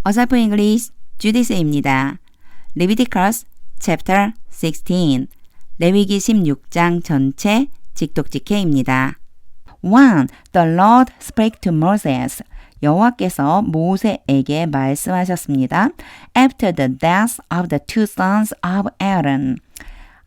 어설픈 잉글리시 주디스입니다. Leviticus chapter 16 레위기 16장 전체 직독직해입니다. 1. The Lord spake to Moses. 여호와께서 모세에게 말씀하셨습니다. After the death of the two sons of Aaron.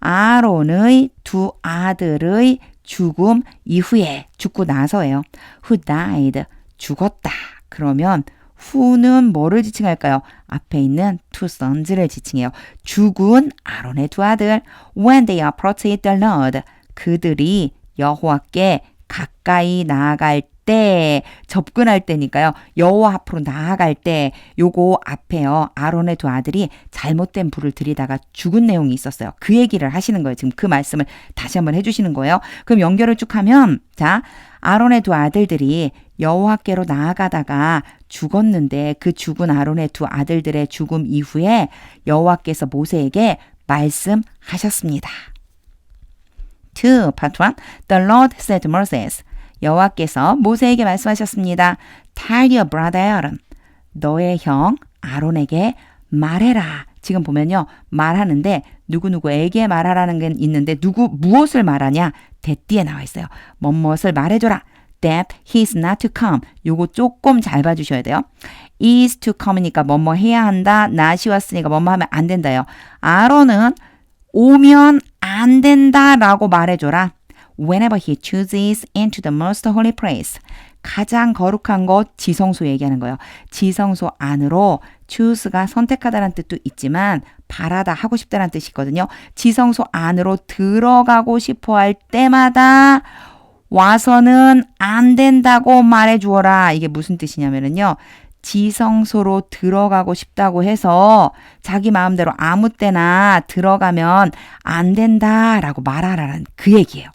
아론의 두 아들의 죽음 이후에 죽고 나서예요. Who died. 죽었다. 그러면 who는 뭐를 지칭할까요? 앞에 있는 two sons를 지칭해요. 죽은 아론의 두 아들. When they approached the Lord. 그들이 여호와께 가까이 나아갈 때, 접근할 때니까요. 여호와 앞으로 나아갈 때 요거 앞에요. 아론의 두 아들이 잘못된 불을 들이다가 죽은 내용이 있었어요. 그 얘기를 하시는 거예요. 지금 그 말씀을 다시 한번 해주시는 거예요. 그럼 연결을 쭉 하면 자, 아론의 두 아들들이 여호와께로 나아가다가 죽었는데 그 죽은 아론의 두 아들들의 죽음 이후에 여호와께서 모세에게 말씀하셨습니다. 2. Part 1. The Lord said to Moses. 여호와께서 모세에게 말씀하셨습니다. Tell your brother Aaron. 너의 형 아론에게 말해라. 지금 보면요. 말하는데 누구누구에게 말하라는 게 있는데 무엇을 말하냐? that 뒤에 나와 있어요. 무엇을 말해줘라. That he is not to come. 요거 조금 잘 봐주셔야 돼요. is to come이니까 뭐뭐 해야 한다. not이 왔으니까 뭐뭐 하면 안 된다요. 아론은 오면 안 된다라고 말해줘라. Whenever he chooses into the most holy place. 가장 거룩한 곳 지성소 얘기하는 거예요. 지성소 안으로 choose가 선택하다라는 뜻도 있지만 바라다 하고 싶다라는 뜻이 있거든요. 지성소 안으로 들어가고 싶어 할 때마다 와서는 안 된다고 말해주어라. 이게 무슨 뜻이냐면요. 지성소로 들어가고 싶다고 해서 자기 마음대로 아무 때나 들어가면 안 된다라고 말하라는 그 얘기예요.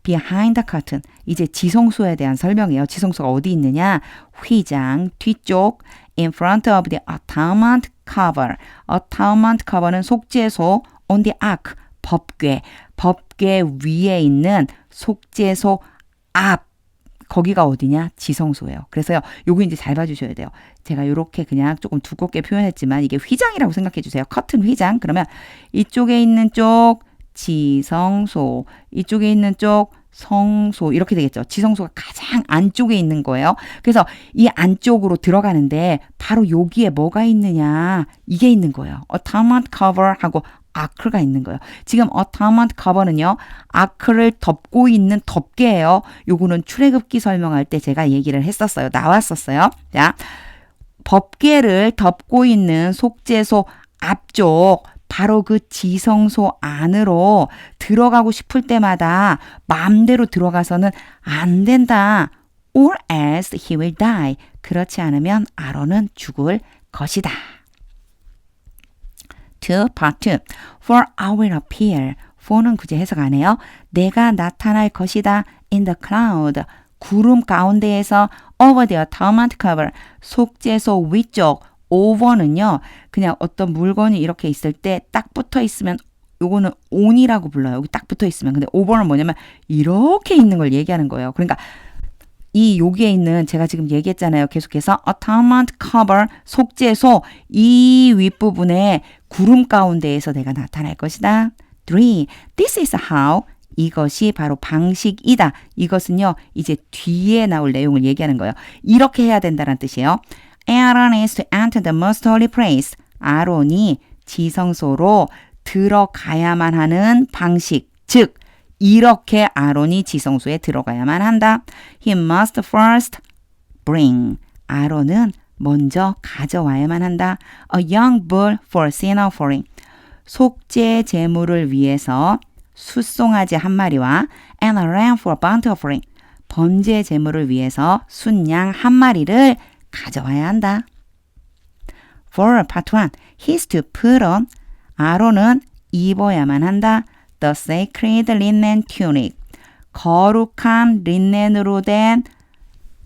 Behind the curtain. 이제 지성소에 대한 설명이에요. 지성소가 어디 있느냐? 휘장 뒤쪽 in front of the atonement cover. atonement cover는 속죄소 on the ark. 법궤 위에 있는 속죄소 앞. 거기가 어디냐? 지성소예요. 그래서요. 요거 이제 잘 봐주셔야 돼요. 제가 이렇게 그냥 조금 두껍게 표현했지만 이게 휘장이라고 생각해 주세요. 커튼 휘장. 그러면 이쪽에 있는 쪽 지성소, 이쪽에 있는 쪽 성소 이렇게 되겠죠. 지성소가 가장 안쪽에 있는 거예요. 그래서 이 안쪽으로 들어가는데 바로 여기에 뭐가 있느냐 이게 있는 거예요. atonement cover하고 아크가 있는 거예요. 지금 atonement cover는요. 아크를 덮고 있는 덮개예요. 요거는 출애굽기 설명할 때 제가 얘기를 했었어요. 나왔었어요. 자, 법궤를 덮고 있는 속죄소 앞쪽 바로 그 지성소 안으로 들어가고 싶을 때마다 마음대로 들어가서는 안 된다. Or else he will die. 그렇지 않으면 아론은 죽을 것이다. 2. Part 2. For I will appear. for는 굳이 해석 안 해요. 내가 나타날 것이다. In the cloud. 구름 가운데에서 over the atonement cover. 속죄소 위쪽. over는요. 그냥 어떤 물건이 이렇게 있을 때 딱 붙어 있으면 요거는 on이라고 불러요. 여기 딱 붙어 있으면. 근데 over는 뭐냐면 이렇게 있는 걸 얘기하는 거예요. 그러니까 이 여기에 있는 제가 지금 얘기했잖아요. 계속해서 atonement cover 속죄소 이 윗부분에 구름 가운데에서 내가 나타날 것이다. 3. This is how 이것이 바로 방식이다. 이것은요. 이제 뒤에 나올 내용을 얘기하는 거예요. 이렇게 해야 된다는 뜻이에요. Aaron is to enter the most holy place. 아론이 지성소로 들어가야만 하는 방식. 즉 이렇게 아론이 지성소에 들어가야만 한다. He must first bring. 아론은 먼저 가져와야만 한다. A young bull for sin offering. 속죄 제물을 위해서 숫송아지 한 마리와 and a lamb for burnt offering. 번제 제물을 위해서 순양 한 마리를 가져와야 한다. For part 1. He's to put on. 아론은 입어야만 한다. The sacred linen tunic. 거룩한 린넨으로 된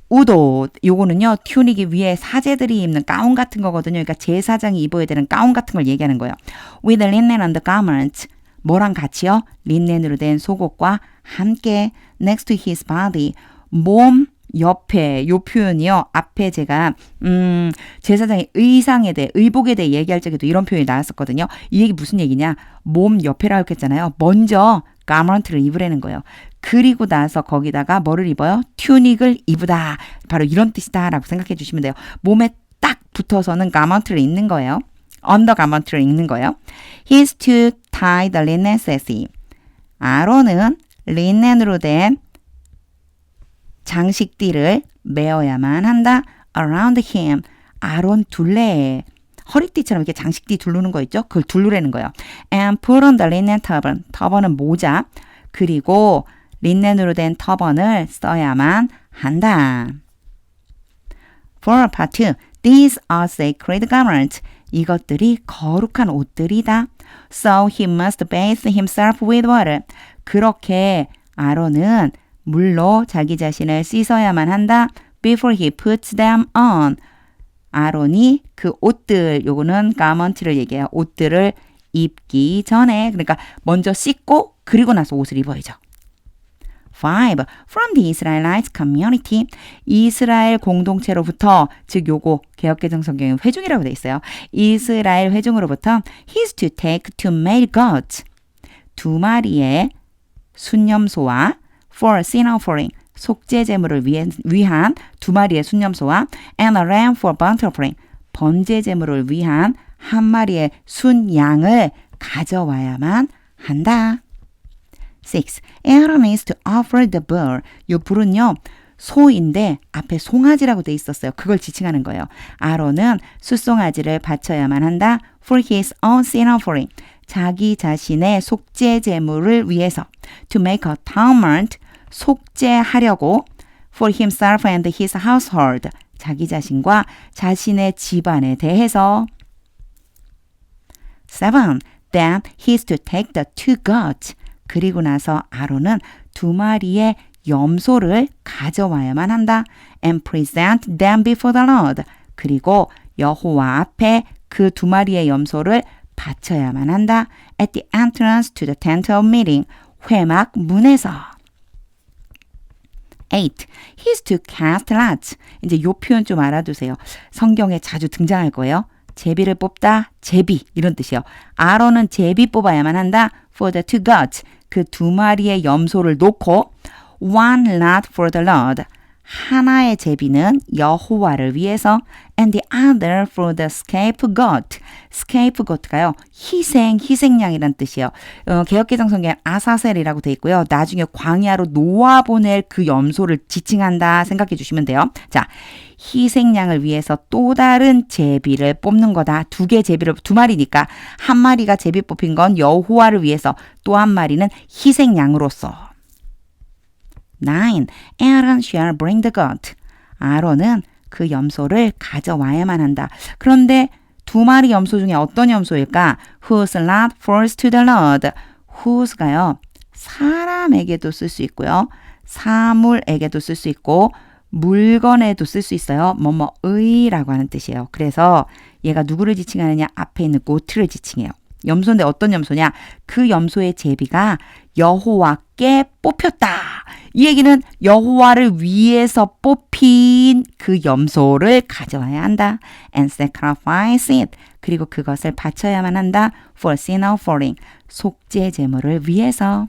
우옷. 요거는요. 튜닉이 위에 사제들이 입는 가운 같은 거거든요. 그러니까 제사장이 입어야 되는 가운 같은 걸 얘기하는 거예요. With linen on the garment. 뭐랑 같이요? 린넨으로 된 속옷과 함께 next to his body. 몸 옆에 요 표현이요. 앞에 제가 제사장의 의상에 대해 의복에 대해 얘기할 적에도 이런 표현이 나왔었거든요. 이 얘기 무슨 얘기냐? 몸 옆에라고 했잖아요. 먼저 가먼트를 입으라는 거예요. 그리고 나서 거기다가 뭐를 입어요? 튜닉을 입으다. 바로 이런 뜻이다라고 생각해 주시면 돼요. 몸에 딱 붙어서는 가먼트를 입는 거예요. 언더 가먼트를 입는 거예요. He is to tie the linen, says he. 아론은 린넨으로 된 장식띠를 메어야만 한다. Around him. 아론 둘레에 허리띠처럼 이렇게 장식띠 두르는 거 있죠? 그걸 두르라는 거예요. And put on the linen turban. 터번은 모자. 그리고 린넨으로 된 터번을 써야만 한다. For part 2. These are sacred garments. 이것들이 거룩한 옷들이다. So he must bathe himself with water. 그렇게 아론은 물로 자기 자신을 씻어야만 한다. Before he puts them on. 아론이 그 옷들, 요거는 가먼트를 얘기해요. 옷들을 입기 전에. 그러니까 먼저 씻고 그리고 나서 옷을 입어야죠. 5. From the Israelite community. 이스라엘 공동체로부터, 즉 요거 개역개정 성경에 회중이라고 돼 있어요. 이스라엘 회중으로부터 he is to take two male goats. 두 마리의 순념소와 for sin offering. 속죄 제물을 위한 두 마리의 순념소와 and a ram for burnt offering. 번제 제물을 위한 한 마리의 순양을 가져와야만 한다. 6. Aaron is to offer the bull. 이 불은요, 소인데 앞에 송아지라고 돼 있었어요. 그걸 지칭하는 거예요. 아론은 숫송아지를 바쳐야만 한다. For his own sin offering. 자기 자신의 속죄 제물을 위해서. To make atonement. 속죄하려고. For himself and his household. 자기 자신과 자신의 집안에 대해서. 7. Then he is to take the two goats. 그리고 나서 아론은 두 마리의 염소를 가져와야만 한다. And present them before the Lord. 그리고 여호와 앞에 그 두 마리의 염소를 바쳐야만 한다. At the entrance to the tent of meeting. 회막 문에서. 8. He is to cast lots. 이제 요 표현 좀 알아두세요. 성경에 자주 등장할 거예요. 제비를 뽑다, 제비 이런 뜻이요. 아론은 제비 뽑아야만 한다. For the two goats. 그 두 마리의 염소를 놓고 one lot for the Lord. 하나의 제비는 여호와를 위해서 and the other for the scapegoat. scapegoat가요. 희생양이란 뜻이에요. 개역개정 성경에 아사셀이라고 돼 있고요. 나중에 광야로 놓아보낼 그 염소를 지칭한다 생각해 주시면 돼요. 자, 희생양을 위해서 또 다른 제비를 뽑는 거다. 두 마리니까 한 마리가 제비 뽑힌 건 여호와를 위해서, 또 한 마리는 희생양으로서. 9. Aaron shall bring the goat. 아론은 그 염소를 가져와야만 한다. 그런데 두 마리 염소 중에 어떤 염소일까? Whose lot falls to the Lord. whose가요. 사람에게도 쓸 수 있고요. 사물에게도 쓸 수 있고 물건에도 쓸 수 있어요. 뭐뭐의라고 하는 뜻이에요. 그래서 얘가 누구를 지칭하느냐? 앞에 있는 고트를 지칭해요. 염소인데 어떤 염소냐? 그 염소의 제비가 여호와께 뽑혔다. 이 얘기는 여호와를 위해서 뽑힌 그 염소를 가져와야 한다. And sacrifice it. 그리고 그것을 바쳐야만 한다. For sin offering. 속죄 제물을 위해서.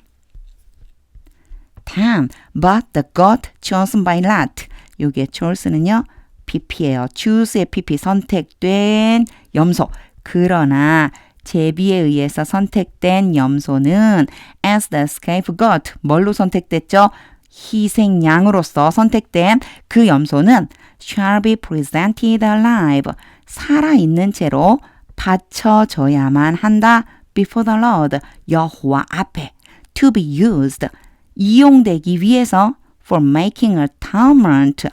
10. But the goat chosen by Lot. 여기에 chosen은요. PP예요. choose의 PP. 선택된 염소. 그러나 제비에 의해서 선택된 염소는 as the scapegoat. 뭘로 선택됐죠? 희생양으로서 선택된 그 염소는 shall be presented alive. 살아있는 채로 바쳐져야만 한다. Before the Lord. 여호와 앞에. To be used. 이용되기 위해서 for making atonement.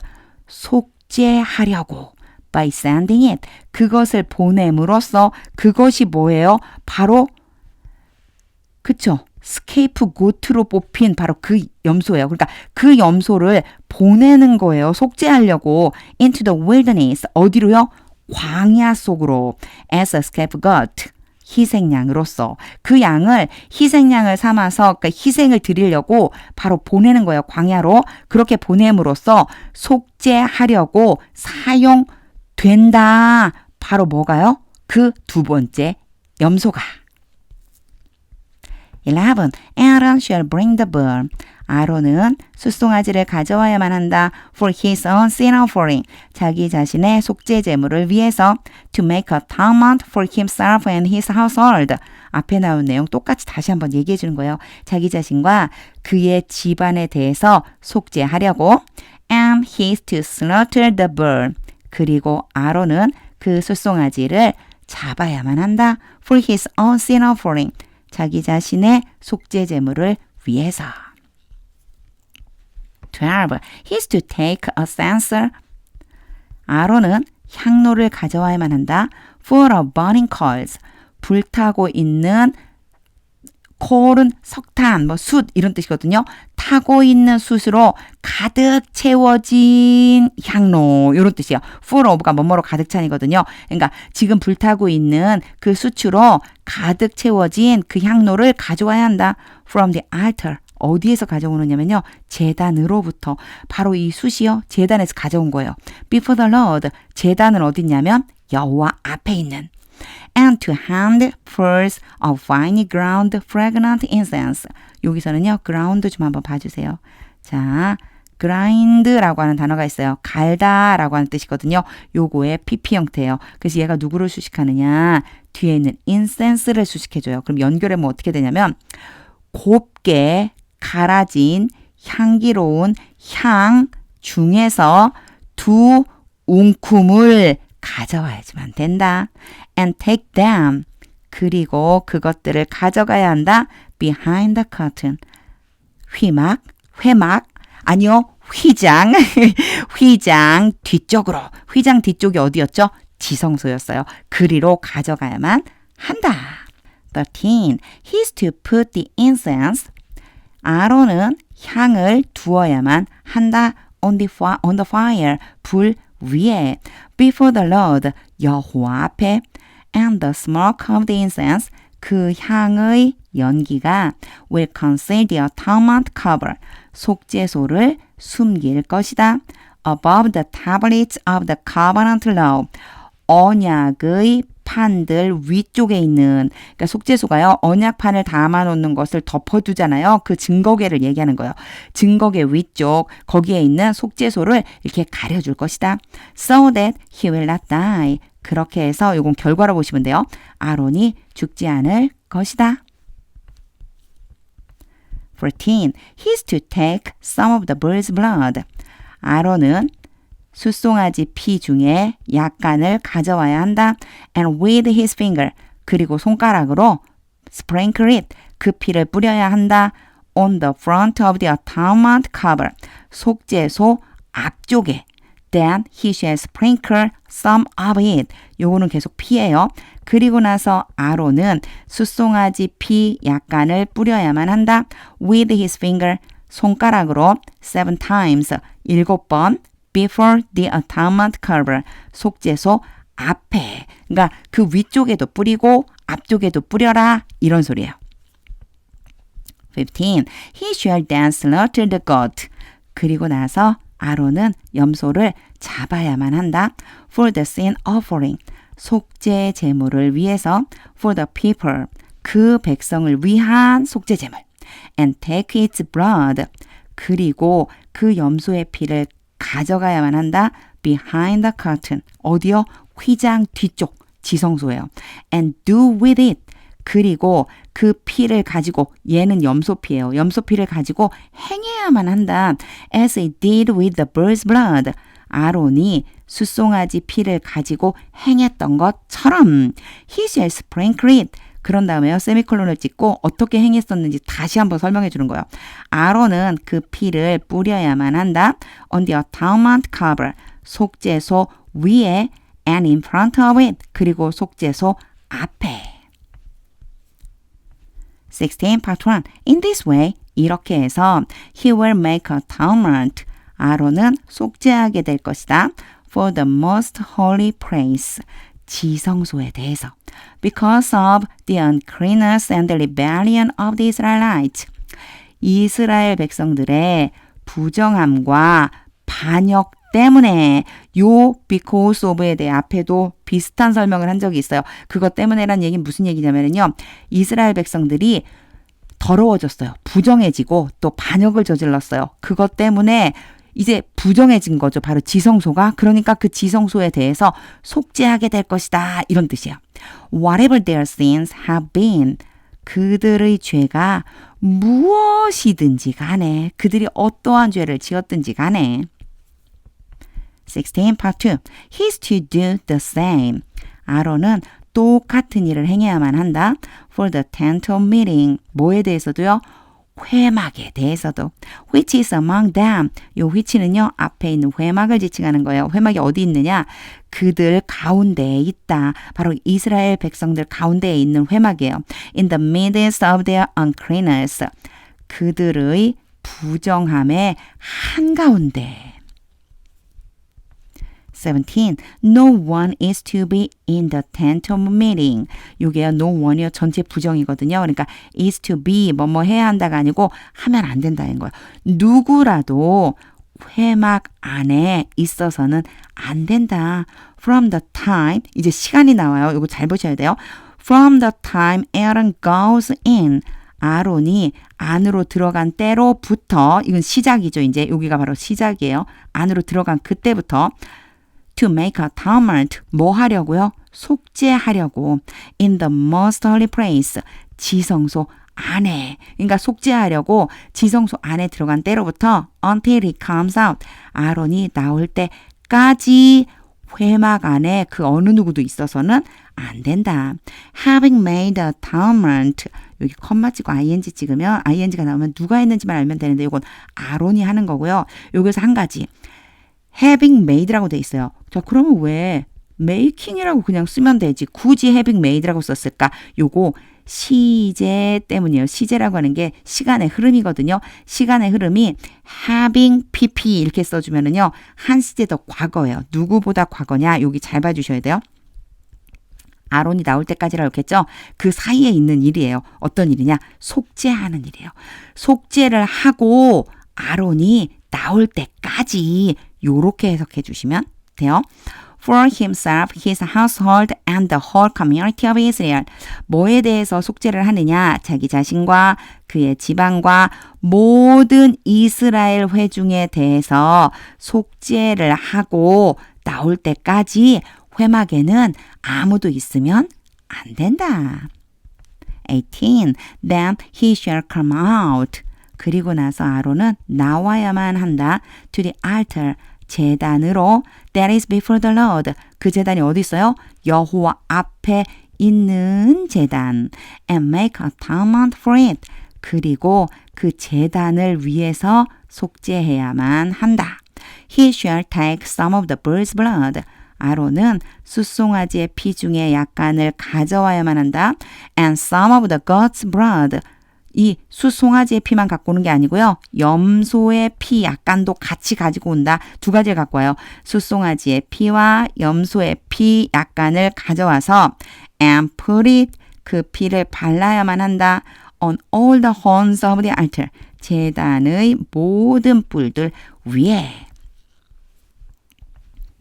속죄하려고. By sending it. 그것을 보냄으로써 그것이 뭐예요? 바로 그쵸? 스케이프고트로 뽑힌 바로 그 염소예요. 그러니까 그 염소를 보내는 거예요. 속죄하려고. Into the wilderness. 어디로요? 광야 속으로. As a scapegoat. 희생양으로서 그 양을 희생양을 삼아서 그 희생을 드리려고 바로 보내는 거예요. 광야로. 그렇게 보냄으로써 속죄하려고 사용된다. 바로 뭐가요? 그 두 번째 염소가. 11. Aaron shall bring the bull. 아론은 숫송아지를 가져와야만 한다. For his own sin offering. 자기 자신의 속죄 제물을 위해서. To make atonement for himself and his household. 앞에 나온 내용 똑같이 다시 한번 얘기해 주는 거예요. 자기 자신과 그의 집안에 대해서 속죄하려고. And he is to slaughter the bull. 그리고 아론은 그 숫송아지를 잡아야만 한다. For his own sin offering. 자기 자신의 속죄 제물을 위해서. 12. He is to take a censer. 아론은 향로를 가져와야만 한다. Full of burning coals. 불타고 있는 콜은 석탄, 숯 이런 뜻이거든요. 타고 있는 숯으로 가득 채워진 향로 이런 뜻이에요. Full of가 뭐뭐로 가득 찬이거든요. 그러니까 지금 불타고 있는 그 숯으로 가득 채워진 그 향로를 가져와야 한다. From the altar. 어디에서 가져오느냐면요. 제단으로부터. 바로 이 숯이요. 제단에서 가져온 거예요. Before the Lord. 제단은 어디 있냐면 여호와 앞에 있는. And to hand first of finely ground fragrant incense. 여기서는요. ground 좀 한번 봐주세요. 자, grind라고 하는 단어가 있어요. 갈다라고 하는 뜻이거든요. 요거의 PP 형태예요. 그래서 얘가 누구를 수식하느냐. 뒤에 있는 incense를 수식해줘요. 그럼 연결하면 어떻게 되냐면 곱게 갈아진 향기로운 향 중에서 두 웅큼을 가져와야지만 된다. And take them. 그리고 그것들을 가져가야 한다. Behind the curtain. 회막, 아니요, 휘장. 휘장 뒤쪽으로. 휘장 뒤쪽이 어디였죠? 지성소였어요. 그리로 가져가야만 한다. 13. He is to put the incense. 아론은 향을 두어야만 한다. On the fire. 불 위에. Before the Lord. 여호와 앞에. And the smoke of the incense. 그 향의 연기가 will conceal the atonement cover. 속죄소를 숨길 것이다. Above the tablets of the covenant law. 언약의 판들 위쪽에 있는, 그러니까 속죄소가요, 언약판을 담아놓는 것을 덮어두잖아요. 그 증거궤를 얘기하는 거예요. 증거궤 위쪽, 거기에 있는 속죄소를 이렇게 가려줄 것이다. So that he will not die. 그렇게 해서 이건 결과로 보시면 돼요. 아론이 죽지 않을 것이다. 14. He is to take some of the bull's blood. 아론은 숫송아지 피 중에 약간을 가져와야 한다. And with his finger. 그리고 손가락으로 sprinkle it. 그 피를 뿌려야 한다. On the front of the atonement cover. 속죄소 앞쪽에. Then he shall sprinkle some of it. 요거는 계속 피예요. 그리고 나서 아론은 숫송아지 피 약간을 뿌려야만 한다. With his finger. 손가락으로 7 times. 7번. Before the atonement cover. 속죄소 앞에. 그러니까 그 위쪽에도 뿌리고 앞쪽에도 뿌려라. 이런 소리예요. 15. He shall then slaughter the goat. 그리고 나서 아론은 염소를 잡아야만 한다. For the sin offering. 속죄 제물을 위해서. For the people. 그 백성을 위한 속죄 제물. And take its blood. 그리고 그 염소의 피를 가져가야만 한다. Behind the curtain. 어디요? 휘장 뒤쪽 지성소예요. And do with it. 그리고 그 피를 가지고, 얘는 염소피예요. 염소피를 가지고 행해야만 한다. As he did with the bull's blood. 아론이 숫송아지 피를 가지고 행했던 것처럼. He shall sprinkle it. 그런 다음에요. 세미콜론을 찍고 어떻게 행했었는지 다시 한번 설명해 주는 거예요. 아론은 그 피를 뿌려야만 한다. On the atonement cover. 속죄소 위에. And in front of it. 그리고 속죄소 앞에. 16 part 1. In this way. 이렇게 해서 he will make atonement. 아론은 속죄하게 될 것이다. For the most holy place. 지성소에 대해서. Because of the uncleanness and the rebellion of the Israelites. 이스라엘 백성들의 부정함과 반역 때문에 요 because of에 대해 앞에도 비슷한 설명을 한 적이 있어요. 그것 때문에란 얘기는 무슨 얘기냐면요. 이스라엘 백성들이 더러워졌어요. 부정해지고 또 반역을 저질렀어요. 그것 때문에 이제 부정해진 거죠. 바로 지성소가. 그러니까 그 지성소에 대해서 속죄하게 될 것이다. 이런 뜻이에요. Whatever their sins have been. 그들의 죄가 무엇이든지 간에 그들이 어떠한 죄를 지었든지 간에 16 part 2 He's to do the same. 아론은 똑같은 일을 행해야만 한다. For the tent of meeting. 뭐에 대해서도요? 회막에 대해서도. Which is among them. 요 which는요. 앞에 있는 회막을 지칭하는 거예요. 회막이 어디 있느냐? 그들 가운데에 있다. 바로 이스라엘 백성들 가운데에 있는 회막이에요. In the midst of their uncleanness. 그들의 부정함의 한가운데. 17. No one is to be in the tent of meeting. 요게요. No one이요. 전체 부정이거든요. 그러니까 is to be 뭐뭐 해야 한다가 아니고 하면 안 된다는 거예요. 누구라도 회막 안에 있어서는 안 된다. From the time 이제 시간이 나와요. 이거 잘 보셔야 돼요. From the time Aaron goes in. 아론이 안으로 들어간 때로부터 이건 시작이죠. 이제 여기가 바로 시작이에요. 안으로 들어간 그때부터 to make atonement. 뭐 하려고요? 속죄하려고. In the most holy place. 지성소 안에. 그러니까 속죄하려고 지성소 안에 들어간 때로부터 until he comes out. 아론이 나올 때까지 회막 안에 그 어느 누구도 있어서는 안 된다. Having made atonement. 여기 컴마 찍고 ing 찍으면 ing가 나오면 누가 했는지만 알면 되는데 이건 아론이 하는 거고요. 여기서 한 가지. having made라고 돼 있어요. 자, 그러면 왜 making이라고 그냥 쓰면 되지? 굳이 having made라고 썼을까? 요거 시제 때문이에요. 시제라고 하는 게 시간의 흐름이거든요. 시간의 흐름이 having pp 이렇게 써주면은요. 한 시제 더 과거예요. 누구보다 과거냐? 여기 잘 봐주셔야 돼요. 아론이 나올 때까지라고 했겠죠? 그 사이에 있는 일이에요. 어떤 일이냐? 속죄하는 일이에요. 속죄를 하고 아론이 나올 때까지 요렇게 해석해 주시면 돼요. For himself, his household and the whole community of Israel. 뭐에 대해서 속죄를 하느냐? 자기 자신과 그의 지방과 모든 이스라엘 회중에 대해서 속죄를 하고 나올 때까지 회막에는 아무도 있으면 안 된다. 18. Then he shall come out. 그리고 나서 아론은 나와야만 한다. To the altar. 제단으로 that is before the Lord. 그 제단이 어디 있어요? 여호와 앞에 있는 제단. And make atonement for it. 그리고 그 제단을 위해서 속죄해야만 한다. He shall take some of the bird's blood. 아론은 숫송아지의 피 중에 약간을 가져와야만 한다. And some of the goat's blood. 이 숫송아지의 피만 갖고 오는 게 아니고요. 염소의 피 약간도 같이 가지고 온다. 두 가지를 갖고 와요. 숫송아지의 피와 염소의 피 약간을 가져와서 and put it, 그 피를 발라야만 한다. On all the horns of the altar. 제단의 모든 뿔들 위에.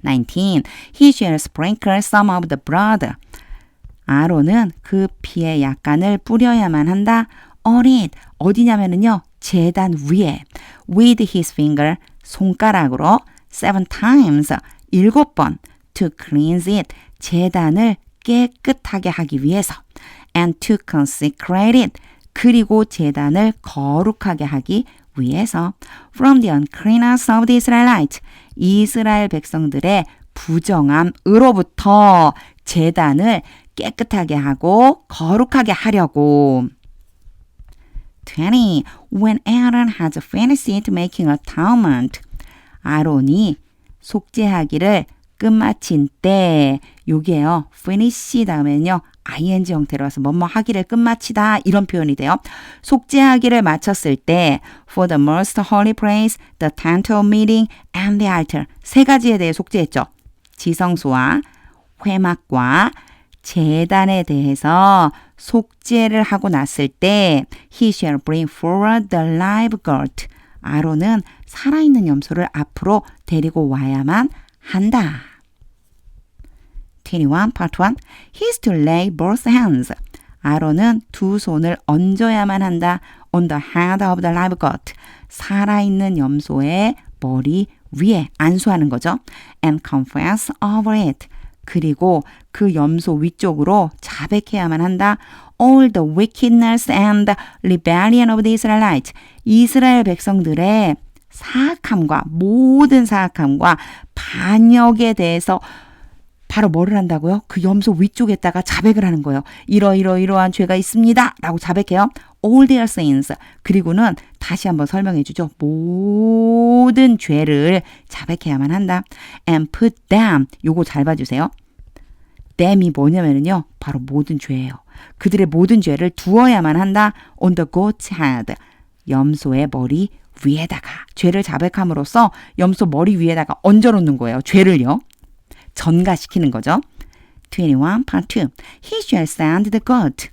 19. He shall sprinkle some of the blood. 아론은 그 피에 약간을 뿌려야만 한다. On it. 어디냐면은요. 제단 위에. With his finger. 손가락으로. 7 times. 7번. To cleanse it. 제단을 깨끗하게 하기 위해서. And to consecrate it. 그리고 제단을 거룩하게 하기 위해서. From the uncleanness of the Israelites. 이스라엘 백성들의 부정함으로부터 제단을 깨끗하게 하고 거룩하게 하려고. 20. When Aaron has finished making atonement. 아론이 속죄하기를 끝마친 때, 요게요. finish 다음에는요. ing 형태로 와서 뭐뭐 하기를 끝마치다 이런 표현이 돼요. 속죄하기를 마쳤을 때 for the most holy place, the tent of meeting and the altar. 세 가지에 대해 속죄했죠. 지성소와 회막과 제단에 대해서 속죄를 하고 났을 때 he shall bring forward the live goat. 아론은 살아있는 염소를 앞으로 데리고 와야만 한다. 21 part 1 He is to lay both hands. 아론은 두 손을 얹어야만 한다. on the head of the live goat. 살아있는 염소의 머리 위에 안수하는 거죠. and confess over it. 그리고 그 염소 위쪽으로 자백해야만 한다. all the wickedness and rebellion of the Israelites. 이스라엘 백성들의 사악함과 모든 사악함과 반역에 대해서 바로 뭐를 한다고요? 그 염소 위쪽에다가 자백을 하는 거예요. 이러한 죄가 있습니다. 라고 자백해요. all their sins. 그리고는 다시 한번 설명해 주죠. 모든 죄를 자백해야만 한다. and put them. 요거 잘 봐주세요. them이 뭐냐면요. 바로 모든 죄예요. 그들의 모든 죄를 두어야만 한다. on the goat's head. 염소의 머리 위에다가. 죄를 자백함으로써 염소 머리 위에다가 얹어놓는 거예요. 죄를요. 전가시키는 거죠. 21 part 2 He shall send the goat.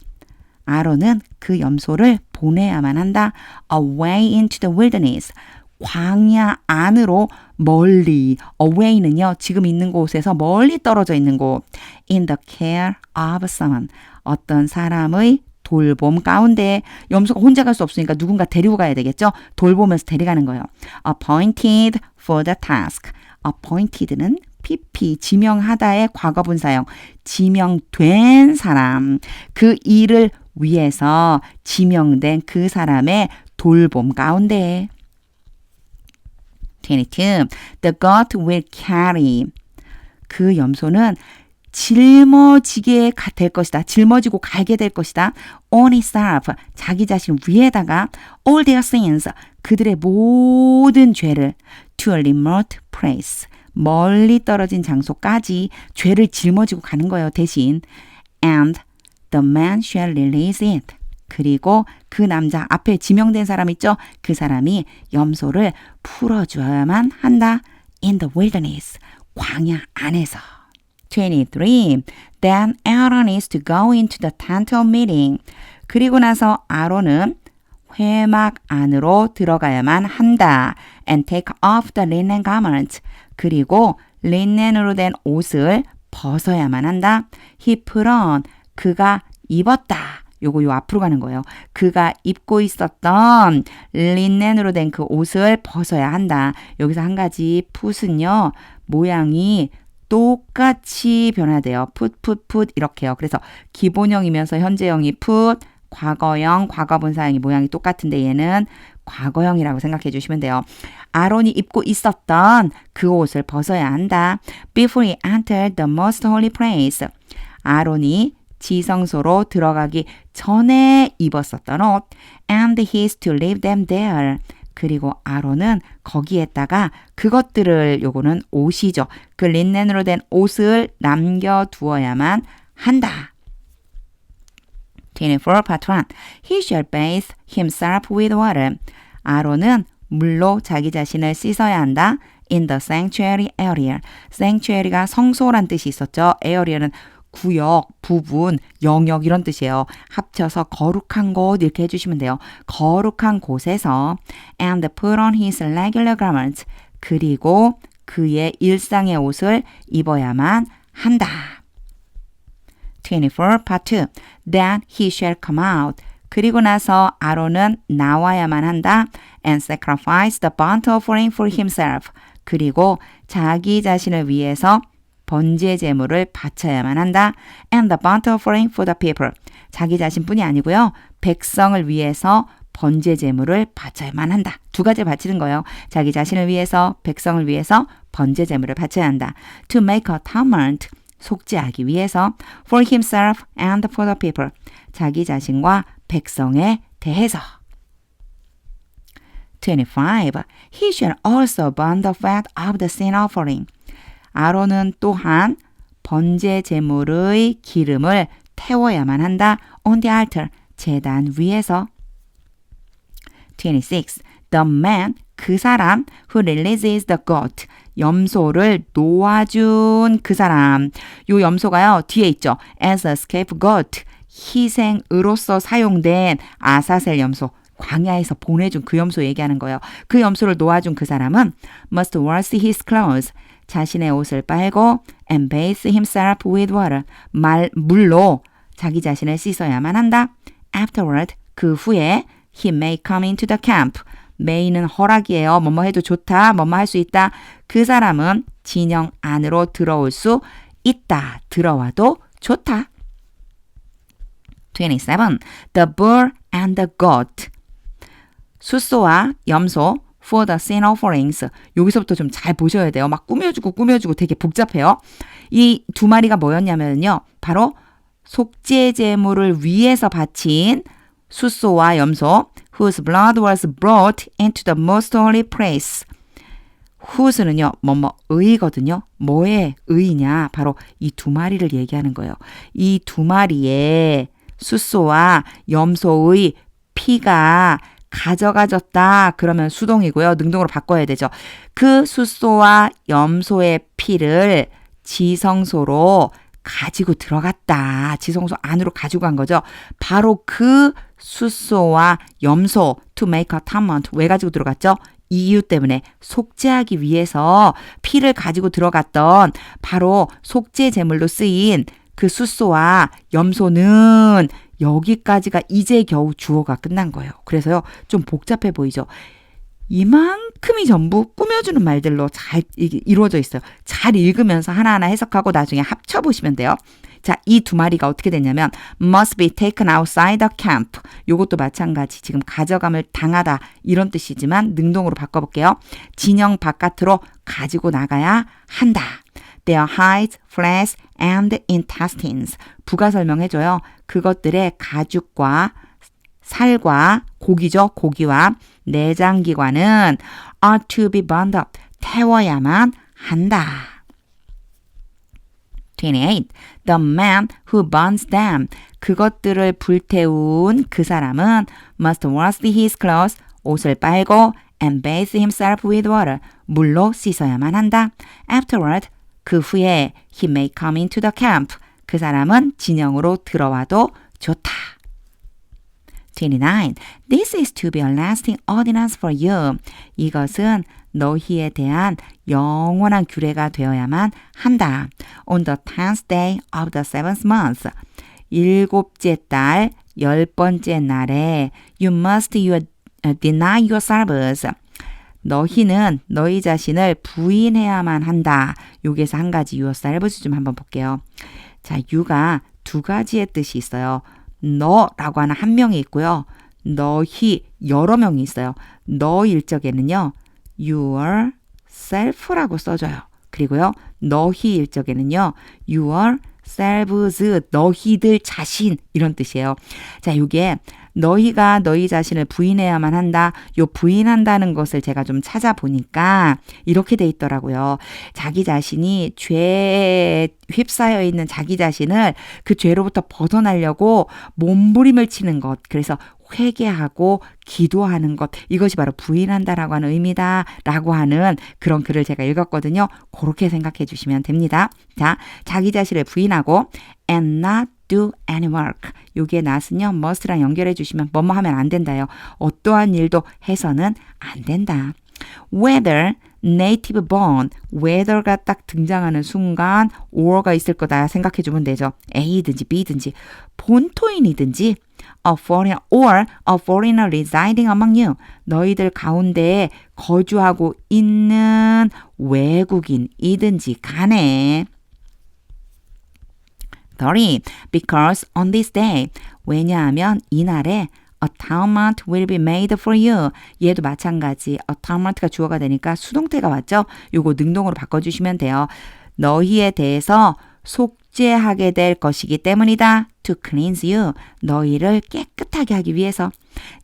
아론은 그 염소를 보내야만 한다. away into the wilderness. 광야 안으로 멀리. away는요. 지금 있는 곳에서 멀리 떨어져 있는 곳. in the care of someone. 어떤 사람의 돌봄 가운데. 염소가 혼자 갈 수 없으니까 누군가 데리고 가야 되겠죠. 돌보면서 데려가는 거예요. appointed for the task. appointed는 PP, 지명하다의 과거분사형, 지명된 사람, 그 일을 위해서 지명된 그 사람의 돌봄 가운데. 22. The goat will carry. 그 염소는 짊어지게 될 것이다. 짊어지고 가게 될 것이다. on itself, 자기 자신 위에다가 all their sins, 그들의 모든 죄를 to a remote place, 멀리 떨어진 장소까지 죄를 짊어지고 가는 거예요. 대신 and the man shall release it. 그리고 그 남자 앞에 지명된 사람 있죠? 그 사람이 염소를 풀어줘야만 한다. in the wilderness. 광야 안에서. 23. Then Aaron is to go into the tent of meeting. 그리고 나서 아론은 회막 안으로 들어가야만 한다. and take off the linen garments. 그리고 린넨으로 된 옷을 벗어야만 한다. he put on. 그가 입었다. 요거 앞으로 가는 거예요. 그가 입고 있었던 린넨으로 된 그 옷을 벗어야 한다. 여기서 한 가지 put은요. 모양이 똑같이 변화돼요. put 이렇게요. 그래서 기본형이면서 현재형이 put, 과거형, 과거분사형이 모양이 똑같은데 얘는 과거형이라고 생각해 주시면 돼요. 아론이 입고 있었던 그 옷을 벗어야 한다. Before he entered the most holy place. 아론이 지성소로 들어가기 전에 입었었던 옷. And he is to leave them there. 그리고 아론은 거기에다가 그것들을, 요거는 옷이죠. 그 린넨으로 된 옷을 남겨두어야만 한다. 24 part 1 He shall bathe himself with water. 아론은 물로 자기 자신을 씻어야 한다. in the sanctuary area. sanctuary가 성소란 뜻이 있었죠. area는 구역, 부분, 영역 이런 뜻이에요. 합쳐서 거룩한 곳 이렇게 해주시면 돼요. 거룩한 곳에서 and put on his regular garments. 그리고 그의 일상의 옷을 입어야만 한다. 24 part 2 Then he shall come out. 그리고 나서 아론은 나와야만 한다. and sacrifice the burnt offering for himself. 그리고 자기 자신을 위해서 번제 제물을 바쳐야만 한다. and the burnt offering for the people. 자기 자신뿐이 아니고요. 백성을 위해서 번제 제물을 바쳐야만 한다. 두 가지를 바치는 거예요. 자기 자신을 위해서, 백성을 위해서 번제 제물을 바쳐야 한다. to make atonement. 속죄하기 위해서 for himself and for the people. 자기 자신과 백성에 대해서. 25. He shall also burn the fat of the sin offering. 아론은 또한 번제 제물의 기름을 태워야만 한다. on the altar. 제단 위에서. 26. The man, 그 사람 who releases the goat. 염소를 놓아준 그 사람. 요 염소가요, 뒤에 있죠. as a scapegoat. 희생으로서 사용된 아사셀 염소. 광야에서 보내준 그 염소 얘기하는 거예요. 그 염소를 놓아준 그 사람은 must wash his clothes. 자신의 옷을 빨고 and bathe himself with water. 물로 자기 자신을 씻어야만 한다. Afterward, 그 후에 he may come into the camp. may는 허락이에요. 뭐뭐 해도 좋다. 뭐뭐 할 수 있다. 그 사람은 진영 안으로 들어올 수 있다. 들어와도 좋다. 27. The bull and the goat. 숫소와 염소 for the sin offerings. 여기서부터 좀 잘 보셔야 돼요. 막 꾸며주고 되게 복잡해요. 이 두 마리가 뭐였냐면요. 바로 속죄 제물을 위해서 바친 숫소와 염소 whose blood was brought into the most holy place. whose는요. 의거든요. 뭐의 의냐? 바로 이 두 마리를 얘기하는 거예요. 이 두 마리의 숫소와 염소의 피가 가져가졌다. 그러면 수동이고요. 능동으로 바꿔야 되죠. 그 숫소와 염소의 피를 지성소로 가지고 들어갔다. 지성소 안으로 가지고 간 거죠. 바로 그 숫소와 염소 to make atonement. 왜 가지고 들어갔죠? 이유 때문에 속죄하기 위해서 피를 가지고 들어갔던 바로 속죄 제물로 쓰인 그 숫소와 염소는 여기까지가 이제 겨우 주어가 끝난 거예요. 그래서요, 좀 복잡해 보이죠? 이만큼이 전부 꾸며주는 말들로 잘 이루어져 있어요. 잘 읽으면서 하나하나 해석하고 나중에 합쳐보시면 돼요. 자, 이 두 마리가 어떻게 됐냐면 must be taken outside the camp. 요것도 마찬가지. 지금 가져감을 당하다 이런 뜻이지만 능동으로 바꿔볼게요. 진영 바깥으로 가지고 나가야 한다. Their hides, flesh, and intestines. 부가 설명해줘요. 그것들의 가죽과 살과 고기죠. 고기와 내장기관은 are to be burned up. 태워야만 한다. 28. The man who burns them. 그것들을 불태운 그 사람은 must wash his clothes. 옷을 빨고 and bathe himself with water. 물로 씻어야만 한다. Afterward. 그 후에 he may come into the camp. 그 사람은 진영으로 들어와도 좋다. 29. This is to be a lasting ordinance for you. 이것은 너희에 대한 영원한 규례가 되어야만 한다. On the 10th day of the 7th month. 7째 달 10번째 날에 you must deny yourselves. 너희는 너희 자신을 부인해야만 한다. 여기에서 한 가지 yourselves 좀 한번 볼게요. 자, you가 두 가지의 뜻이 있어요. 너라고 하는 한 명이 있고요. 너희 여러 명이 있어요. 너일 적에는요. yourself라고 써줘요. 그리고요. 너희일 적에는요. yourselves, 너희들 자신 이런 뜻이에요. 자, 이게 너희가 너희 자신을 부인해야만 한다. 요 부인한다는 것을 제가 좀 찾아보니까 이렇게 돼 있더라고요. 자기 자신이 죄에 휩싸여 있는 자기 자신을 그 죄로부터 벗어나려고 몸부림을 치는 것. 그래서 회개하고 기도하는 것. 이것이 바로 부인한다라고 하는 의미다. 라고 하는 그런 글을 제가 읽었거든요. 그렇게 생각해 주시면 됩니다. 자, 자기 자신을 부인하고 and not do any work. 여기에 not은요. must랑 연결해 주시면 뭐뭐 하면 안 된다요. 어떠한 일도 해서는 안 된다. Whether native born, whether가 딱 등장하는 순간 or가 있을 거다 생각해 주면 되죠. A든지 B든지 본토인이든지 a foreigner or a foreigner residing among you. 너희들 가운데에 거주하고 있는 외국인이든지 간에 30. Because on this day. 왜냐하면 이날에 atonement will be made for you. 얘도 마찬가지. atonement가 주어가 되니까 수동태가 왔죠? 요거 능동으로 바꿔주시면 돼요. 너희에 대해서 속죄하게 될 것이기 때문이다. To cleanse you. 너희를 깨끗하게 하기 위해서.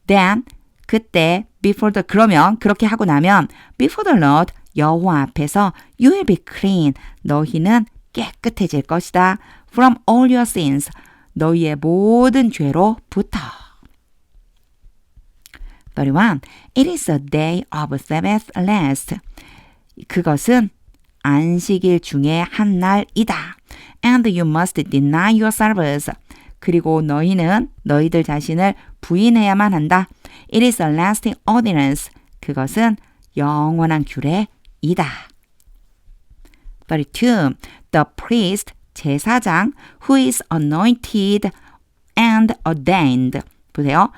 Then, 그때, before the, 그러면, 그렇게 하고 나면, before the Lord, 여호와 앞에서 you will be clean. 너희는 깨끗해질 것이다. From all your sins. 너희의 모든 죄로부터. 31. It is a day of Sabbath rest. 그것은 안식일 중에 한 날이다. And you must deny yourselves. 그리고 너희들 자신을 부인해야만 한다. It is a lasting ordinance. 그것은 영원한 규례이다. 32. The priest, 제사장, who is anointed and ordained. 보세요.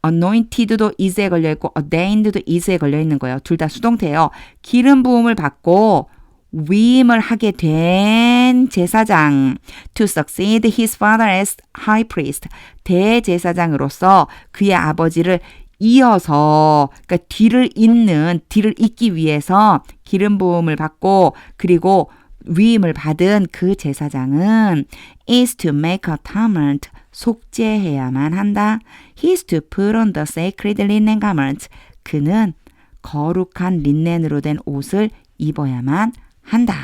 anointed도 is에 걸려있고 ordained도 is에 걸려있는 거예요. 둘 다 수동태예요. 기름 부음을 받고 위임을 하게 된 제사장 to succeed his father as high priest. 대제사장으로서 그의 아버지를 이어서 그러니까 뒤를 잇기 위해서 기름 부음을 받고 그리고 위임을 받은 그 제사장은 is to make atonement. 속죄해야만 한다. He is to put on the sacred linen garment. 그는 거룩한 린넨으로 된 옷을 입어야만 한다.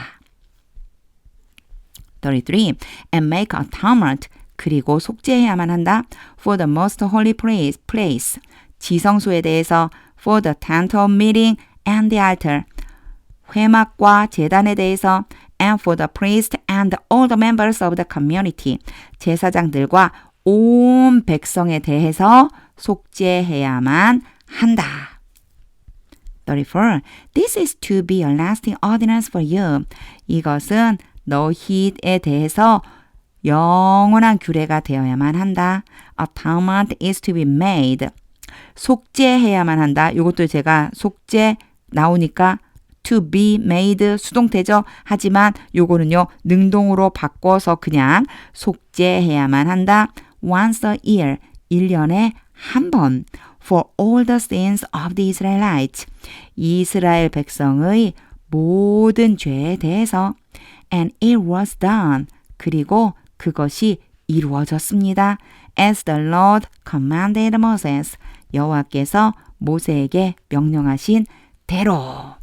33. And make atonement. 그리고 속죄해야만 한다. For the most holy place. 지성소에 대해서 for the tent of meeting and the altar. 회막과 제단에 대해서 and for the priest and all the members of the community. 제사장들과 온 백성에 대해서 속죄해야만 한다. 34. This is to be a lasting ordinance for you. 이것은 너희에 대해서 영원한 규례가 되어야만 한다. Atonement is to be made. 속죄해야만 한다. 이것도 제가 속죄 나오니까 to be made 수동태죠. 하지만 요거는요. 능동으로 바꿔서 그냥 속죄해야만 한다. Once a year. 1년에 한 번. For all the sins of the Israelites. 이스라엘 백성의 모든 죄에 대해서. And it was done. 그리고 그것이 이루어졌습니다. As the Lord commanded Moses. 여호와께서 모세에게 명령하신 대로.